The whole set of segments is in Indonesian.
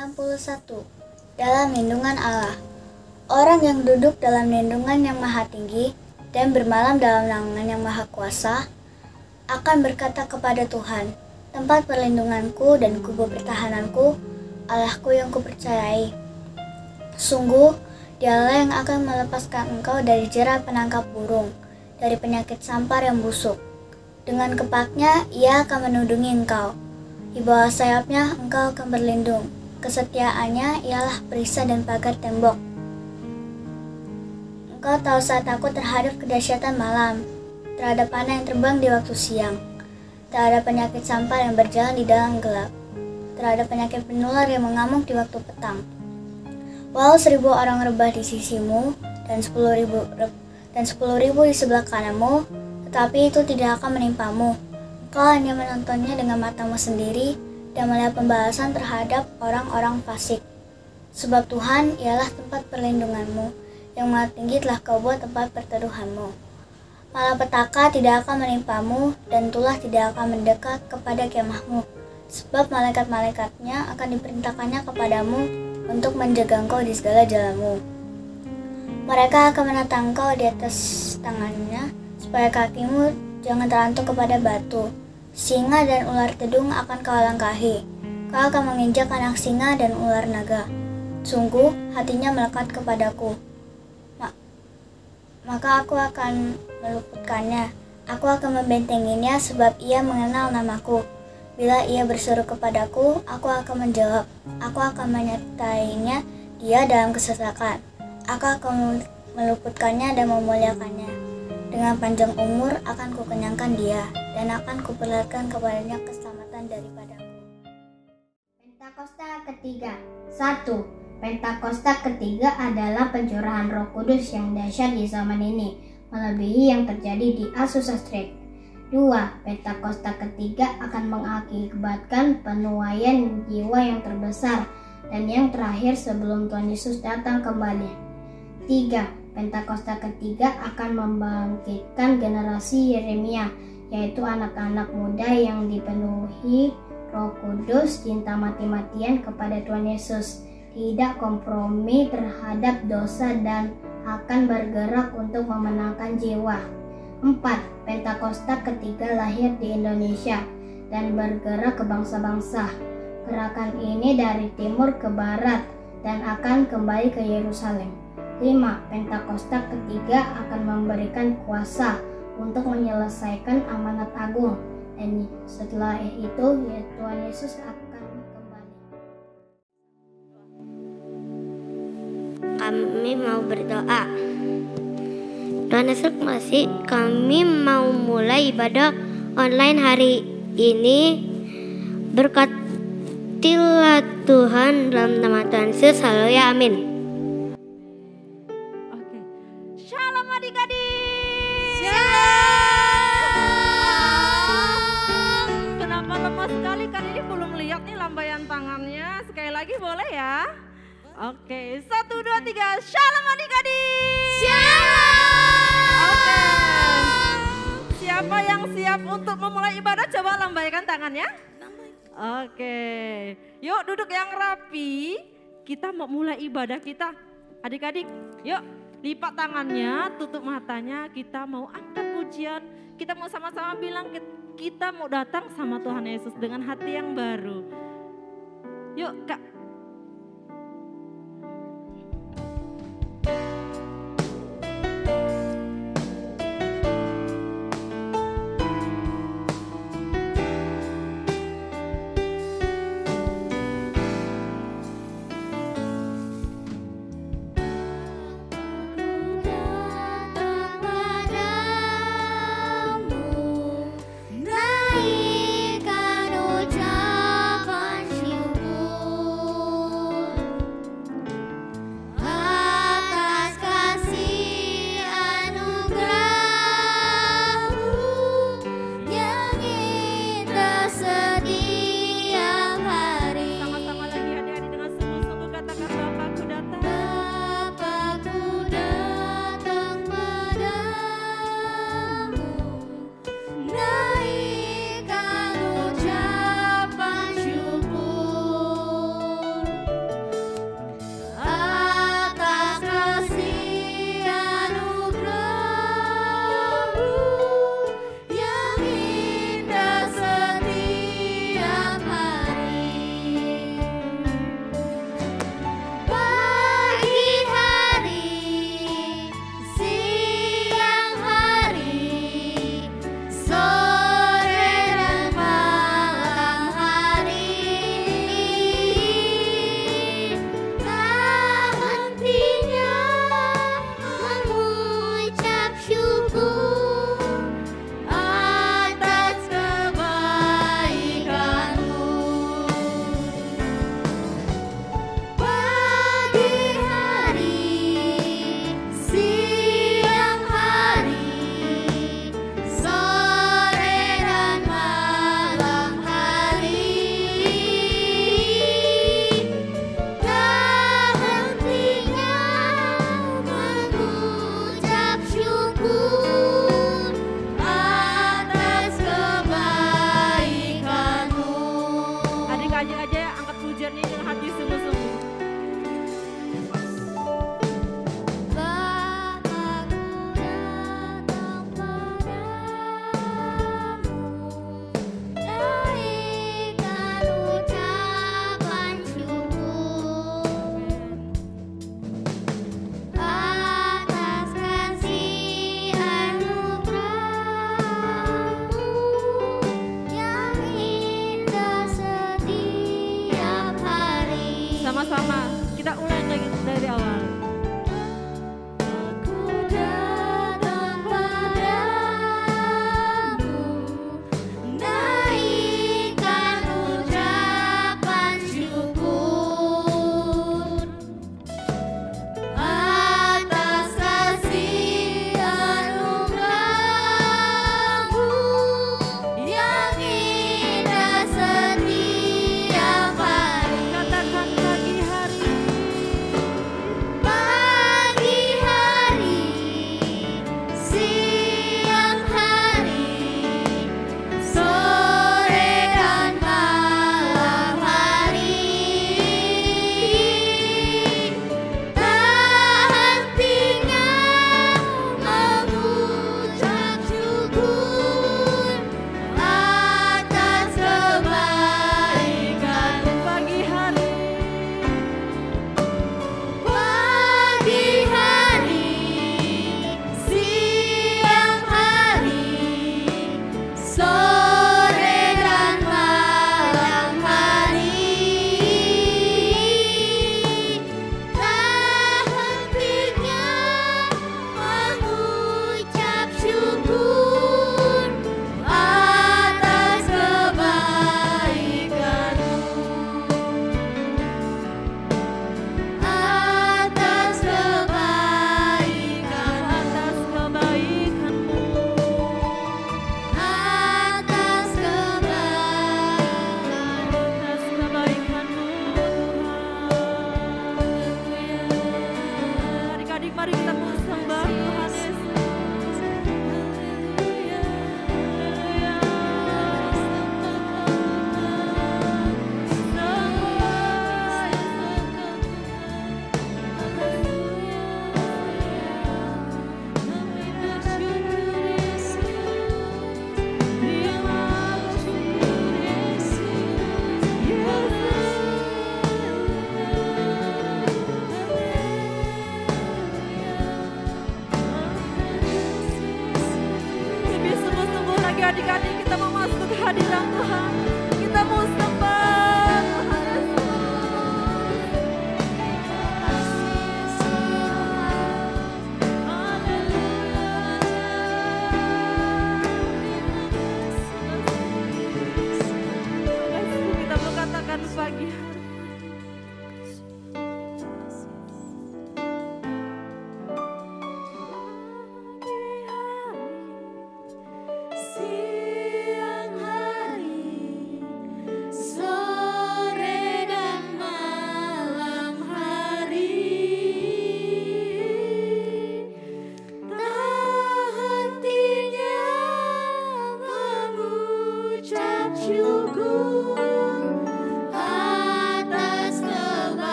91. Dalam lindungan Allah. Orang yang duduk dalam lindungan yang maha tinggi dan bermalam dalam naungan yang maha kuasa akan berkata kepada Tuhan, tempat perlindunganku dan kubu pertahananku, Allahku yang kupercayai. Sungguh, Dialah yang akan melepaskan engkau dari jerat penangkap burung, dari penyakit sampar yang busuk. Dengan kepaknya, Ia akan menudungi engkau. Di bawah sayapnya, engkau akan berlindung. Kesetiaannya ialah perisai dan pagar tembok. Engkau tahu saat takut terhadap kedahsyatan malam, terhadap panah yang terbang di waktu siang, terhadap penyakit sampar yang berjalan di dalam gelap, terhadap penyakit penular yang mengamuk di waktu petang. Walau 1.000 orang rebah di sisimu dan 10.000 di sebelah kananmu, tetapi itu tidak akan menimpamu. Engkau hanya menontonnya dengan matamu sendiri dan melihat pembalasan terhadap orang-orang fasik. Sebab Tuhan ialah tempat perlindunganmu, yang maha tinggi telah kau buat tempat perteduhanmu. Malapetaka tidak akan menimpamu, dan tulah tidak akan mendekat kepada kemahmu, sebab malaikat-malaikatnya akan diperintahkannya kepadamu untuk menjaga engkau di segala jalanmu. Mereka akan menatang engkau di atas tangannya, supaya kakimu jangan terantuk kepada batu. Singa dan ular tedung akan kau langkahi. Kau akan menginjak anak singa dan ular naga. Sungguh, hatinya melekat kepadaku. Maka aku akan meluputkannya. Aku akan membentenginya sebab ia mengenal namaku. Bila ia berseru kepadaku, aku akan menjawab. Aku akan menyertainya dia dalam kesesakan. Aku akan meluputkannya dan memuliakannya. Dengan panjang umur akan kukenyangkan dia, dan akan kuperlihatkan kepadanya keselamatan daripadaku. Pentakosta ketiga. 1. Pentakosta ketiga adalah pencurahan Roh Kudus yang dahsyat di zaman ini, melebihi yang terjadi di Azusa Street. 2. Pentakosta ketiga akan mengakibatkan penuaian jiwa yang terbesar dan yang terakhir sebelum Tuhan Yesus datang kembali. 3. Pentakosta ketiga akan membangkitkan generasi Yeremia, yaitu anak-anak muda yang dipenuhi Roh Kudus, cinta mati-matian kepada Tuhan Yesus, tidak kompromi terhadap dosa dan akan bergerak untuk memenangkan jiwa. 4. Pentakosta ketiga lahir di Indonesia dan bergerak ke bangsa-bangsa. Gerakan ini dari timur ke barat dan akan kembali ke Yerusalem. 5. Pentakosta ketiga akan memberikan kuasa untuk menyelesaikan amanat agung, dan setelah itu Tuhan Yesus akan kembali. Kami mau berdoa. Tuhan Yesus masih, kami mau mulai ibadah online hari ini. Berkatilah Tuhan dalam nama Tuhan Yesus. Haleluya, amin. Oke. Shalom adik-adik. Shalom. Kenapa lemah sekali? Kan ini belum lihat nih lambaian tangannya. Sekali lagi boleh ya? Oke, 1, 2, 3. Shalom adik-adik. Shalom. Oke. Siapa yang siap untuk memulai ibadah? Coba lambaikan tangannya. Oke. Yuk duduk yang rapi. Kita mau mulai ibadah kita. Adik-adik, yuk lipat tangannya, tutup matanya. Kita mau angkat pujian. Kita mau sama-sama bilang kita mau datang sama Tuhan Yesus dengan hati yang baru. Yuk Kak. Naikkan ucapan syukur.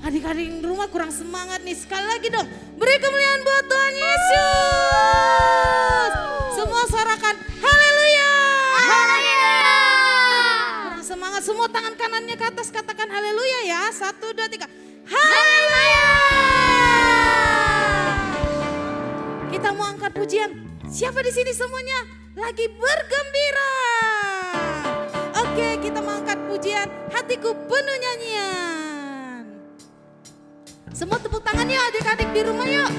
Adik-adik di rumah kurang semangat nih, sekali lagi dong. Beri kemuliaan buat Tuhan Yesus. Semua suarakan haleluya. Haleluya. Kurang semangat, semua tangan kanannya ke atas katakan haleluya ya. 1, 2, 3. Haleluya. Kita mau angkat pujian. Siapa di sini semuanya lagi bergembira? Oke, kita mau angkat pujian. Hatiku penuh nyanyian. Semua tepuk tangan yuk adik-adik di rumah yuk.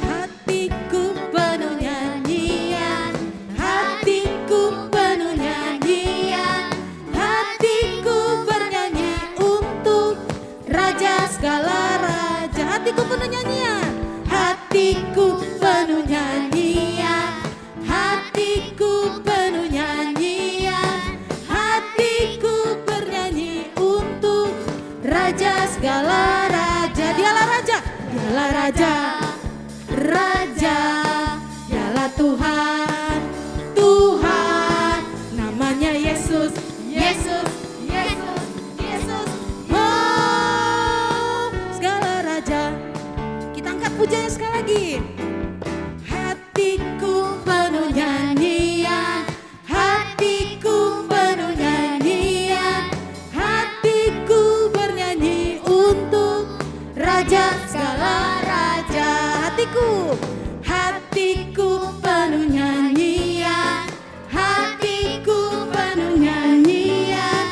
Hatiku penuh nyanyian, hatiku penuh nyanyian, hatiku bernyanyi untuk Raja segala raja. Hatiku penuh nyanyian, hatiku penuh nyanyian, hatiku penuh nyanyian, hatiku bernyanyi untuk Raja segala raja. Dialah Raja, dialah Raja, Raja, dialah Tuhan, Tuhan, namanya Yesus, Yesus, Yesus, Yesus. Oh, segala raja. Kita angkat pujiannya sekali lagi. Hatiku penuh nyanyian, hatiku penuh nyanyian, hatiku bernyanyi untuk Raja segala raja. Hatiku, hatiku penuh nyanyian, hatiku penuh nyanyian,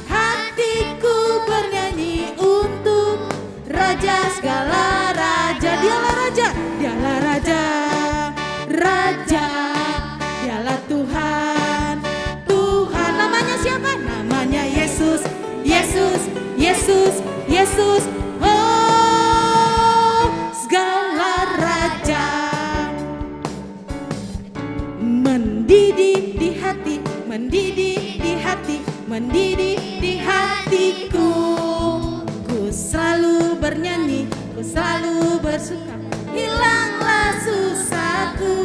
hatiku bernyanyi untuk Raja segala raja. Dialah Raja, dialah Raja, Raja, dialah Tuhan, Tuhan. Namanya siapa? Namanya Yesus, Yesus, Yesus, Yesus. Oh, segala raja mendidih di hati, mendidih di hati, mendidih di hatiku. Ku selalu bernyanyi, ku selalu bersuka, hilanglah susahku.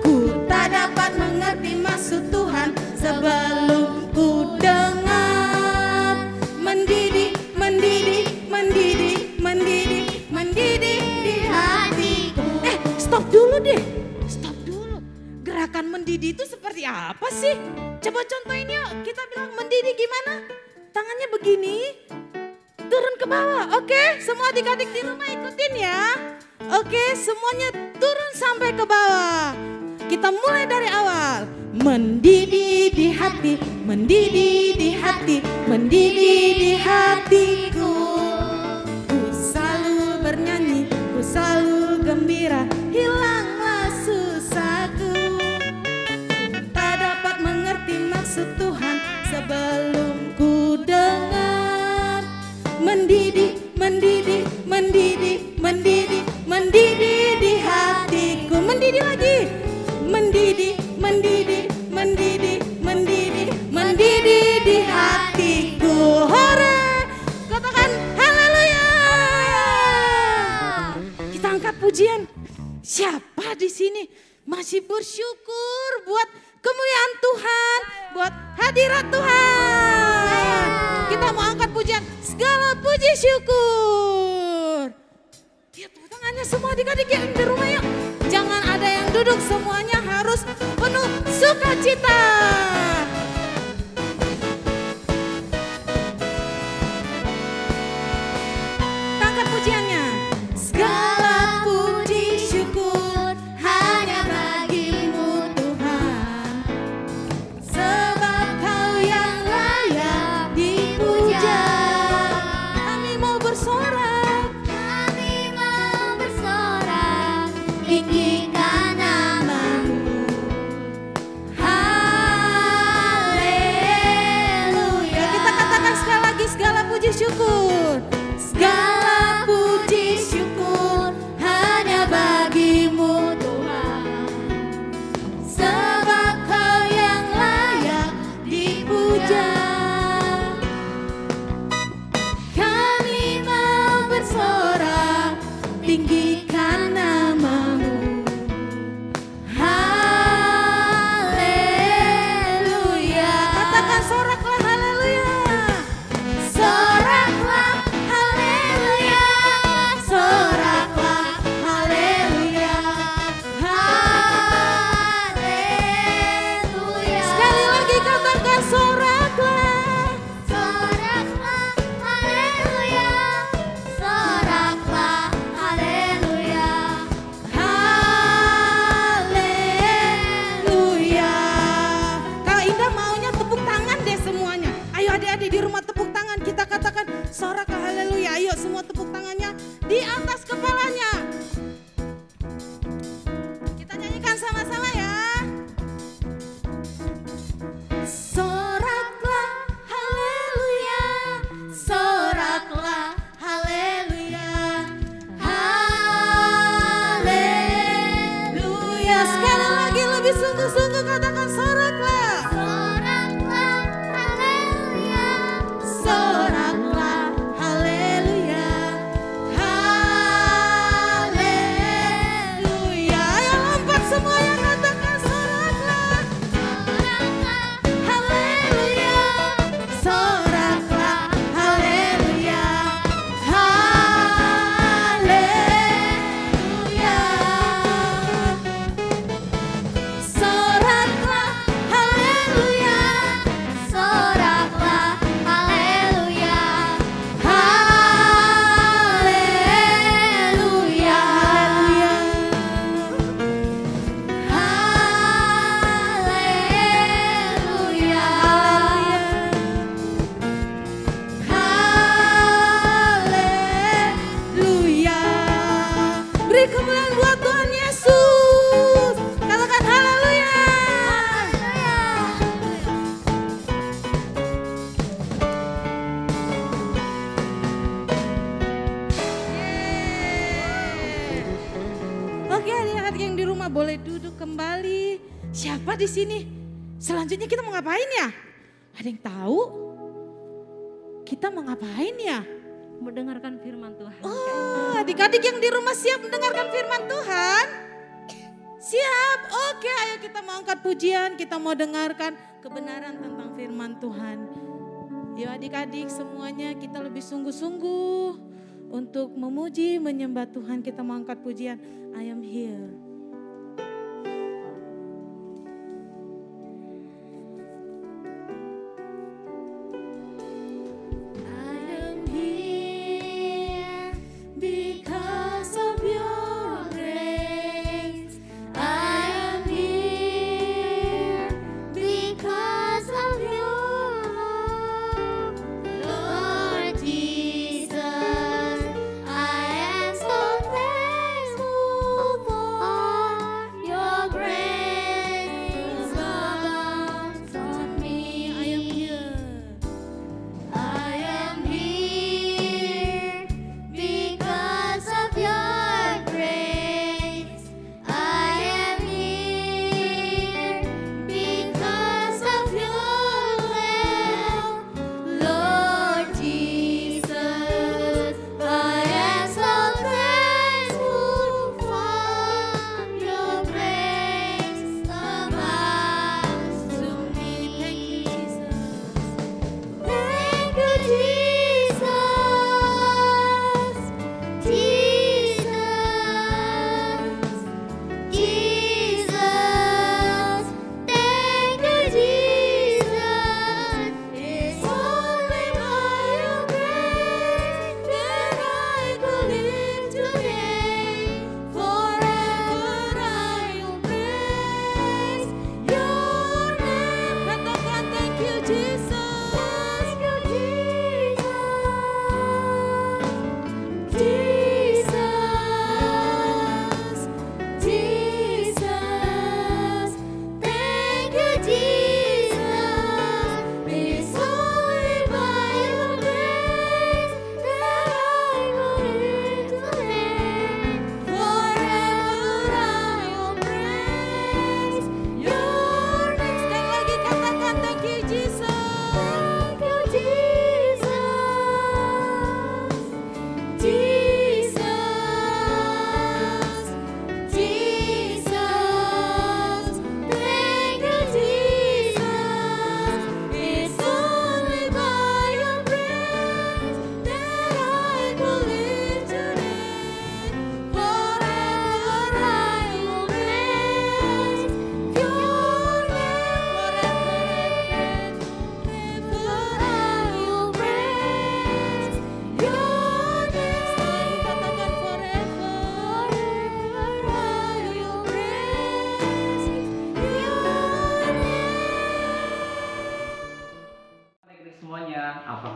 Ku tak dapat mengerti maksud Tuhan sebelum ku dengar. Mendidih, mendidih, mendidih, mendidih, mendidih di hatiku. Stop dulu deh, stop dulu. Gerakan mendidih itu seperti apa sih? Coba contohin yuk, kita bilang mendidih gimana? Tangannya begini, turun ke bawah. Oke, semua adik-adik di rumah ikutin ya. Oke, semuanya turun sampai ke bawah. Kita mulai dari awal. Mendidih di hati, mendidih di hati, mendidih di hatiku. Ku selalu bernyanyi, ku selalu gembira, hilanglah susahku. Tak dapat mengerti maksud Tuhan sebelum ku dengar. Mendidih, mendidih, mendidih, mendidih, mendidih di hatiku. Mendidih lagi. Mendidih, mendidih, mendidih, mendidih, mendidih di hatiku. Hore, katakan haleluya. Kita angkat pujian. Siapa di sini masih bersyukur buat kemuliaan Tuhan, buat hadirat Tuhan? Kita mau angkat pujian, segala puji syukur. Ya, tepuk tangannya semua adik-adik yang di rumah yuk. Jangan sukacita. Angkat pujiannya. Segala puji syukur hanya bagimu Tuhan, sebab Kau yang layak dipuja. Kami mau bersorak, tinggikan namamu. Haleluya. Kita katakan sekali lagi, segala puji syukur. Segala puji syukur hanya bagimu Tuhan, sebab Kau yang layak dipuja. Kami mau bersorak, tinggikan namamu. Haleluya. Katakan soraklah haleluya. Soraklah haleluya. Soraklah haleluya. Haleluya. Sekali lagi katakan soraklah. Soraklah haleluya, soraklah haleluya. Haleluya. Kalau Indah maunya tepuk tangan deh semuanya. Ayo adik-adik di rumah tepuk tangan. Kita katakan sorak haleluya. Ayo semua tepuk tangannya di atas kepalanya. Kita nyanyikan sama-sama ya. Soraklah haleluya. Soraklah haleluya. Haleluya. Sekali lagi lebih sungguh-sungguh katakan soraklah. Soraklah haleluya, Soraklah haleluya. Haleluya. Ayo lompat semuanya katakan soraklah. Haleluya. Soraklah haleluya. Haleluya. Soraklah haleluya. soraklah haleluya. Haleluya. Haleluya. Beri kemuliaan buat Tuhan Yesus. Katakan haleluya. Oke, adik-adik yang di rumah boleh duduk kembali. Siapa di sini? Selanjutnya kita mau ngapain ya? Ada yang tahu? Kita mau ngapain ya? Mendengarkan firman Tuhan. Oh, adik-adik yang di rumah siap mendengarkan firman Tuhan? Siap. Oke, ayo kita mau angkat pujian, kita mau dengarkan kebenaran tentang firman Tuhan. Yuk adik-adik semuanya kita lebih sungguh-sungguh untuk memuji, menyembah Tuhan. Kita mau angkat pujian, I am here. Because of your grace, I am here. Because of your love, Lord Jesus, I am so thankful for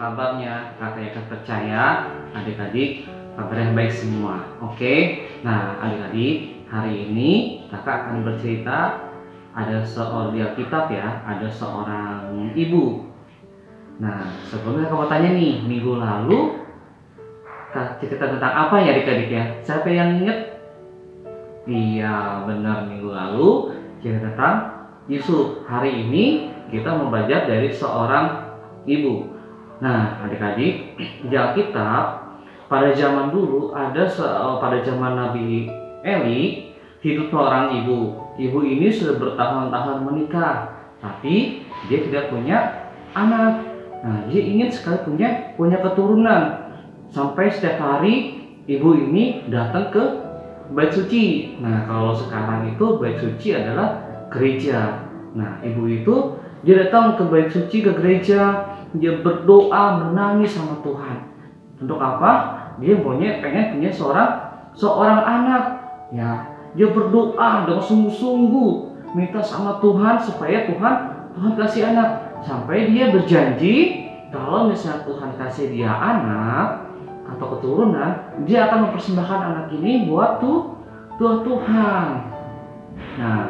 kabarnya? Kakak yakin percaya adik-adik kabarnya baik semua. Oke. Nah, adik-adik, hari ini kakak akan bercerita. Ada seorang di Alkitab ya, ada seorang ibu. Nah, sebelumnya kamu tanya nih, minggu lalu cerita tentang apa ya adik-adik ya? Siapa yang ingat? Iya, benar, minggu lalu cerita tentang Yusuf. Hari ini kita mau belajar dari seorang ibu. Nah, adik-adik, di Alkitab pada zaman dulu pada zaman Nabi Eli hidup seorang ibu. Ibu ini sudah bertahun-tahun menikah, tapi dia tidak punya anak. Nah, dia ingin sekali punya keturunan. Sampai setiap hari ibu ini datang ke bait suci. Nah, kalau sekarang itu bait suci adalah gereja. Nah, ibu itu dia datang ke bait suci, ke gereja, dia berdoa, menangis sama Tuhan. Untuk apa? Dia pengen punya seorang anak. Ya, dia berdoa dengan sungguh-sungguh, minta sama Tuhan supaya Tuhan kasih anak. Sampai dia berjanji kalau misalnya Tuhan kasih dia anak atau keturunan, dia akan mempersembahkan anak ini buat Tuhan. Nah,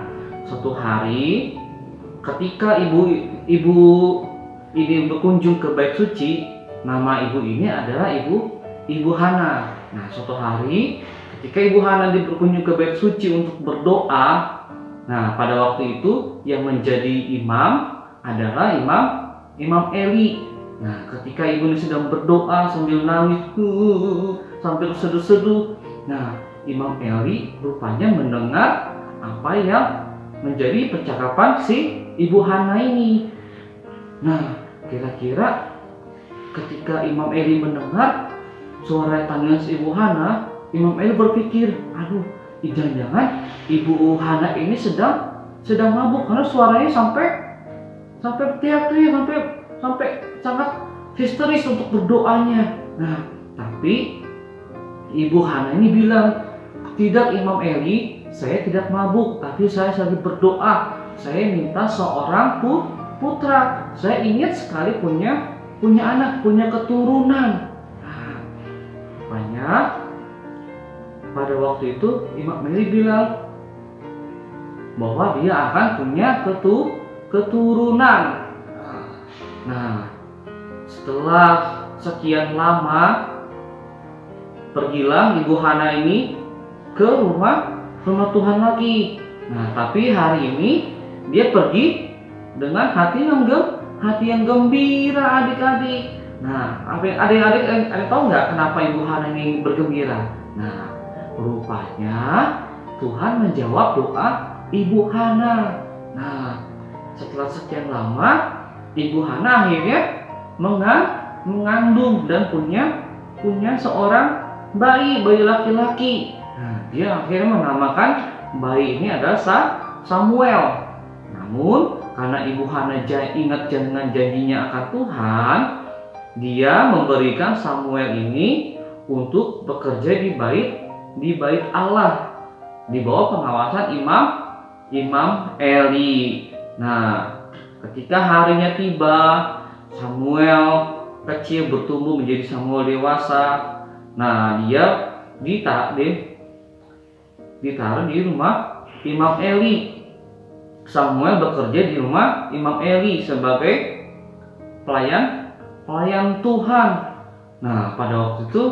suatu hari ketika ibu ini berkunjung ke bait suci, nama ibu ini adalah Ibu Hana. Nah, suatu hari ketika Ibu Hana berkunjung ke bait suci untuk berdoa, nah pada waktu itu yang menjadi imam adalah Imam Eli. Nah, ketika ibu ini sedang berdoa sambil nangis, sambil seduh-seduh, nah Imam Eli rupanya mendengar apa yang menjadi percakapan si Ibu Hana ini. Nah, kira-kira ketika Imam Eli mendengar suara tangis Ibu Hana, Imam Eli berpikir, aduh, jangan-jangan Ibu Hana ini sedang mabuk, karena suaranya sampai teriak-teriak, sampai sangat histeris untuk berdoanya. Nah, tapi Ibu Hana ini bilang, tidak Imam Eli, saya tidak mabuk, tapi saya sedang berdoa. Saya minta seorang putra. Saya ingin sekali punya anak, punya keturunan. Nah, pada waktu itu Imam Eli bilang bahwa dia akan punya keturunan. Nah, setelah sekian lama pergilah Ibu Hana ini ke rumah Tuhan lagi. Nah, tapi hari ini dia pergi dengan hati yang gembira adik-adik. Nah, adik-adik tahu nggak kenapa Ibu Hana ini bergembira? Nah, rupanya Tuhan menjawab doa Ibu Hana. Nah, setelah sekian lama Ibu Hana akhirnya mengandung dan punya seorang bayi laki-laki. Nah, dia akhirnya menamakan bayi ini adalah Samuel. Namun karena Ibu Hana ingat dengan janjinya akan Tuhan, dia memberikan Samuel ini untuk bekerja di bait Allah di bawah pengawasan Imam Eli. Nah, ketika harinya tiba, Samuel kecil bertumbuh menjadi Samuel dewasa. Nah, dia ditaruh di rumah Imam Eli. Samuel bekerja di rumah Imam Eli sebagai pelayan Tuhan. Nah, pada waktu itu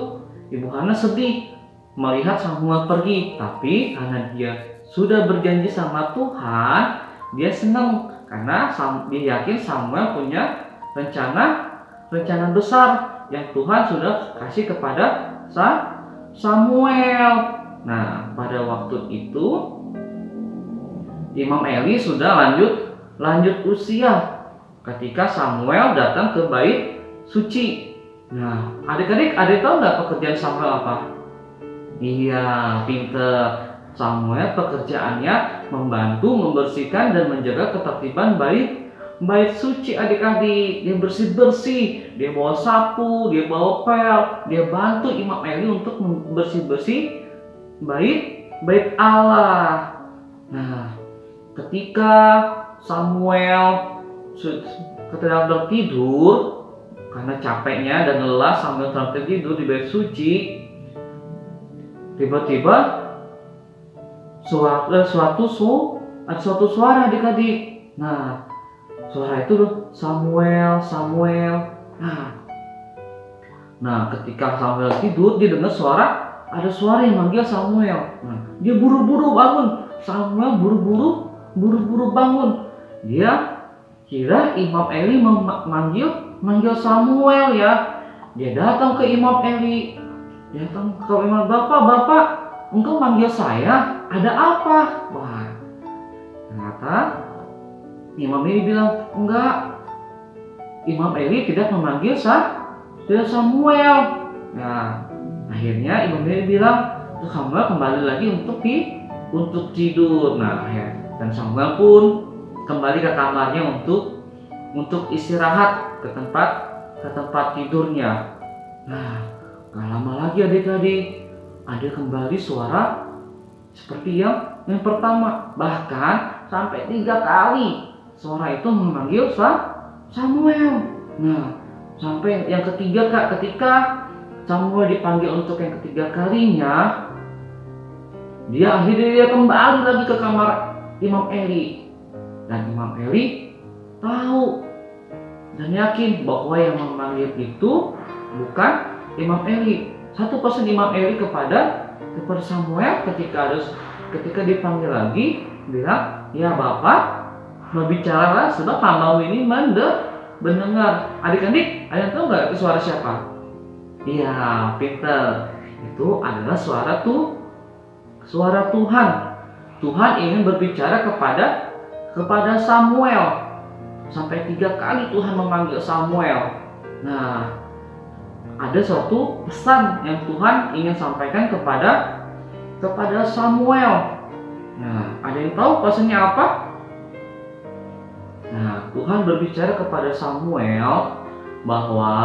Ibu Hana sedih melihat Samuel pergi, tapi karena dia sudah berjanji sama Tuhan, dia senang karena dia yakin Samuel punya rencana besar yang Tuhan sudah kasih kepada Samuel. Nah, pada waktu itu Imam Eli sudah lanjut usia ketika Samuel datang ke bait suci. Nah, adik-adik tahu nggak pekerjaan Samuel apa? Iya, pinter. Samuel pekerjaannya membantu membersihkan dan menjaga ketertiban bait suci adik-adik. Dia bersih-bersih, dia bawa sapu, dia bawa pel, dia bantu Imam Eli untuk bersih-bersih bait Allah. Nah, ketika Samuel sedang tertidur, karena capeknya dan lelah sambil tertidur di bait suci, tiba-tiba ada suatu suara adik-adik. Nah, suara itu Samuel, Samuel. Nah, ketika Samuel tidur, dia dengar ada suara yang manggil Samuel. Nah, dia buru-buru bangun. Samuel buru-buru bangun. Dia kira Imam Eli manggil Samuel ya. Dia datang ke Imam Eli. Dia datang ke Imam, Bapak, engkau manggil saya, ada apa? Wah, ternyata Imam Eli bilang, enggak, Imam Eli tidak memanggil Samuel. Nah, akhirnya Imam Eli bilang, Samuel kembali lagi untuk tidur. Nah, dan Samuel pun kembali ke kamarnya untuk istirahat ke tempat tidurnya. Nah, gak lama lagi adik-adik, ada kembali suara seperti yang pertama. Bahkan sampai 3 kali suara itu memanggil Samuel. Nah, sampai yang ketiga ketika Samuel dipanggil untuk yang ketiga kalinya, dia kembali lagi ke kamar Imam Eli. Dan Imam Eli tahu dan yakin bahwa yang memanggil itu bukan Imam Eli. Satu pesan Imam Eli kepada Samuel ketika dipanggil lagi, bilang, ya Bapak, berbicaralah sebab hambamu ini mendengar. Adik-adik, ada yang tahu nggak itu suara siapa? Iya, pinter. Itu adalah suara Tuhan. Tuhan ingin berbicara kepada Samuel. Sampai 3 kali Tuhan memanggil Samuel. Nah, ada suatu pesan yang Tuhan ingin sampaikan kepada Samuel. Nah, ada yang tahu pesannya apa? Nah, Tuhan berbicara kepada Samuel bahwa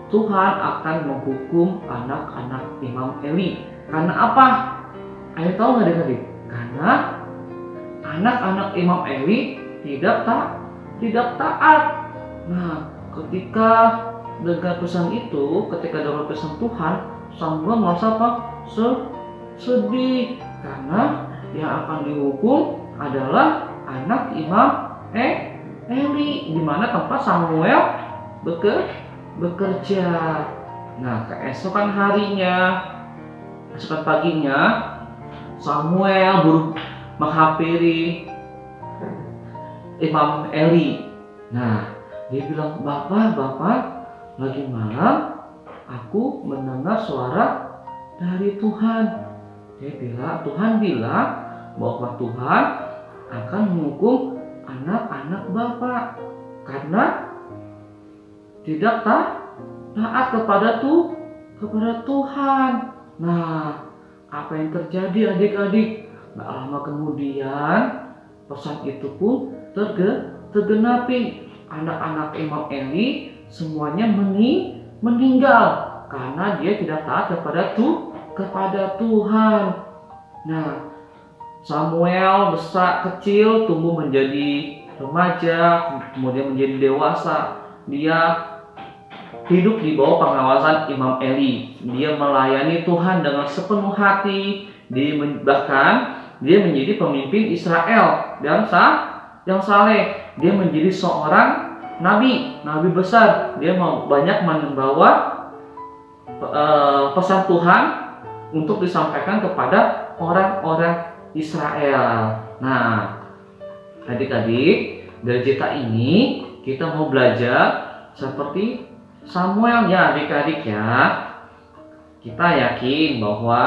Tuhan akan menghukum anak-anak Imam Eli. Karena apa? Ada yang tahu nggak adik-adik? Karena anak-anak Imam Eli tidak taat. Nah, ketika dengar pesan itu, ketika dengar pesan Tuhan, Samuel merasa apa? Sedih, karena yang akan dihukum adalah anak Imam Eli, di mana tempat Samuel bekerja. Nah, keesokan paginya, Samuel menghampiri Imam Eli. Nah, dia bilang, Bapak, lagi malam aku mendengar suara dari Tuhan. Tuhan bilang bahwa Tuhan akan menghukum anak-anak Bapak karena tidak taat kepada Tuhan. Nah, apa yang terjadi adik-adik? Gak lama kemudian pesan itu pun tergenapi. Anak-anak Imam Eli semuanya meninggal karena dia tidak taat kepada Tuhan. Nah, Samuel besar kecil tumbuh menjadi remaja, kemudian menjadi dewasa. Dia hidup di bawah pengawasan Imam Eli. Dia melayani Tuhan dengan sepenuh hati. Bahkan dia menjadi pemimpin Israel yang saleh. Dia menjadi seorang nabi besar. Dia banyak membawa pesan Tuhan untuk disampaikan kepada orang-orang Israel. Nah, adik-adik, dari cerita ini kita mau belajar seperti Samuel ya adik-adik ya. Kita yakin bahwa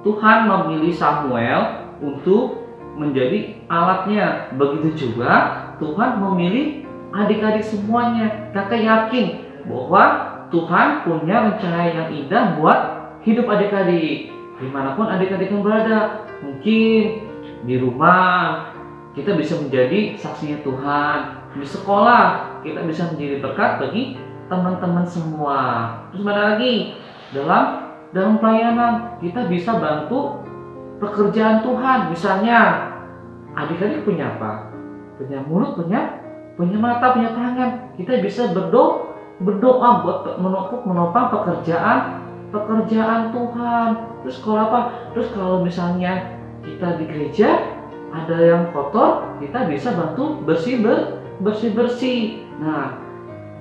Tuhan memilih Samuel untuk menjadi alatnya. Begitu juga Tuhan memilih adik-adik semuanya. Kakak yakin bahwa Tuhan punya rencana yang indah buat hidup adik-adik. Dimanapun adik-adik yang berada, mungkin di rumah kita bisa menjadi saksinya Tuhan. Di sekolah kita bisa menjadi berkat bagi teman-teman semua. Terus mana lagi? Dalam pelayanan kita bisa bantu pekerjaan Tuhan. Misalnya adik-adik punya apa? Punya mulut, punya punya mata, punya tangan. Kita bisa berdoa buat menopang pekerjaan Tuhan. Terus kalau apa? Terus kalau misalnya kita di gereja ada yang kotor, kita bisa bantu bersih. Nah,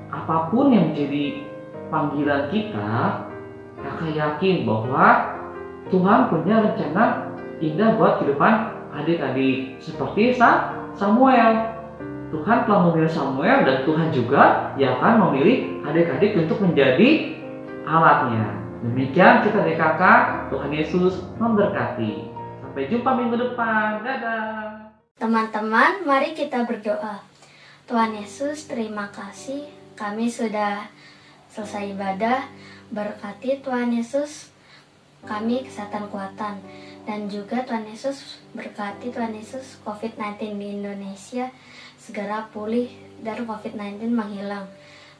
apapun yang menjadi panggilan kita, kakak yakin bahwa Tuhan punya rencana indah buat kehidupan adik-adik. Seperti Samuel. Tuhan telah memilih Samuel dan Tuhan juga yang akan memilih adik-adik untuk menjadi alatnya. Demikian kita dari kakak. Tuhan Yesus memberkati. Sampai jumpa minggu depan. Dadah. Teman-teman, mari kita berdoa. Tuhan Yesus, terima kasih kami sudah selesai ibadah. Berkati Tuhan Yesus kami kesehatan kuatan. Dan juga Tuhan Yesus berkati Tuhan Yesus COVID-19 di Indonesia segera pulih dan COVID-19 menghilang.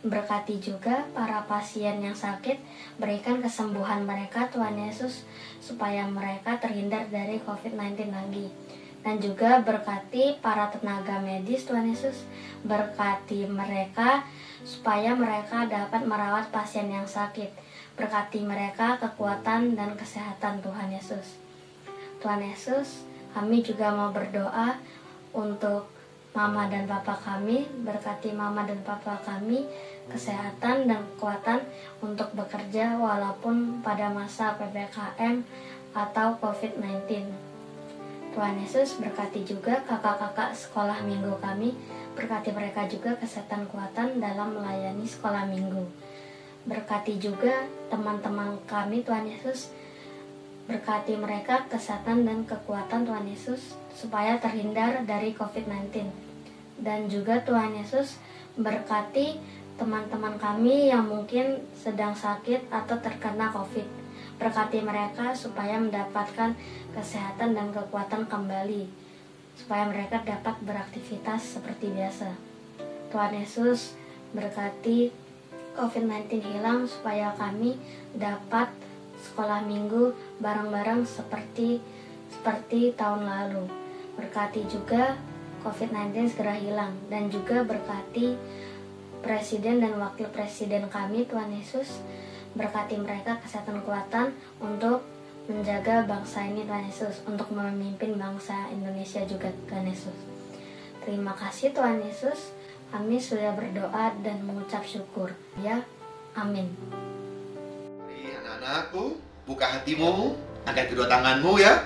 Berkati juga para pasien yang sakit, berikan kesembuhan mereka Tuhan Yesus supaya mereka terhindar dari COVID-19 lagi. Dan juga berkati para tenaga medis Tuhan Yesus, berkati mereka supaya mereka dapat merawat pasien yang sakit. Berkati mereka kekuatan dan kesehatan Tuhan Yesus. Tuhan Yesus, kami juga mau berdoa untuk Mama dan Papa kami. Berkati Mama dan Papa kami kesehatan dan kekuatan untuk bekerja walaupun pada masa PPKM atau COVID-19. Tuhan Yesus berkati juga kakak-kakak sekolah minggu kami. Berkati mereka juga kesehatan kekuatan dalam melayani sekolah minggu. Berkati juga teman-teman kami Tuhan Yesus. Berkati mereka kesehatan dan kekuatan Tuhan Yesus supaya terhindar dari COVID-19. Dan juga Tuhan Yesus berkati teman-teman kami yang mungkin sedang sakit atau terkena COVID. Berkati mereka supaya mendapatkan kesehatan dan kekuatan kembali. Supaya mereka dapat beraktivitas seperti biasa. Tuhan Yesus berkati COVID-19 hilang supaya kami dapat sekolah minggu bareng-bareng seperti tahun lalu. Berkati juga COVID-19 segera hilang. Dan juga berkati Presiden dan Wakil Presiden kami Tuhan Yesus. Berkati mereka kesehatan kekuatan untuk menjaga bangsa ini Tuhan Yesus. Untuk memimpin bangsa Indonesia juga Tuhan Yesus. Terima kasih Tuhan Yesus. Kami sudah berdoa dan mengucap syukur. Ya, amin. Anak-anakku, buka hatimu, angkat kedua tanganmu ya.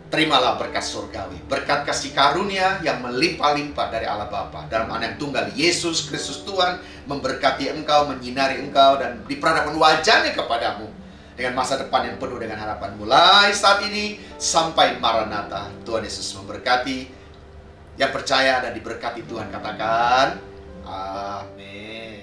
Terimalah berkat surgawi, berkat kasih karunia yang melimpah-limpah dari Allah Bapa. Dalam Anak Tunggal Yesus Kristus Tuhan memberkati engkau, menyinari engkau, dan diperhadapkan wajahnya kepadamu dengan masa depan yang penuh dengan harapan. Mulai saat ini sampai Maranatha, Tuhan Yesus memberkati. Yang percaya dan diberkati Tuhan katakan, amin.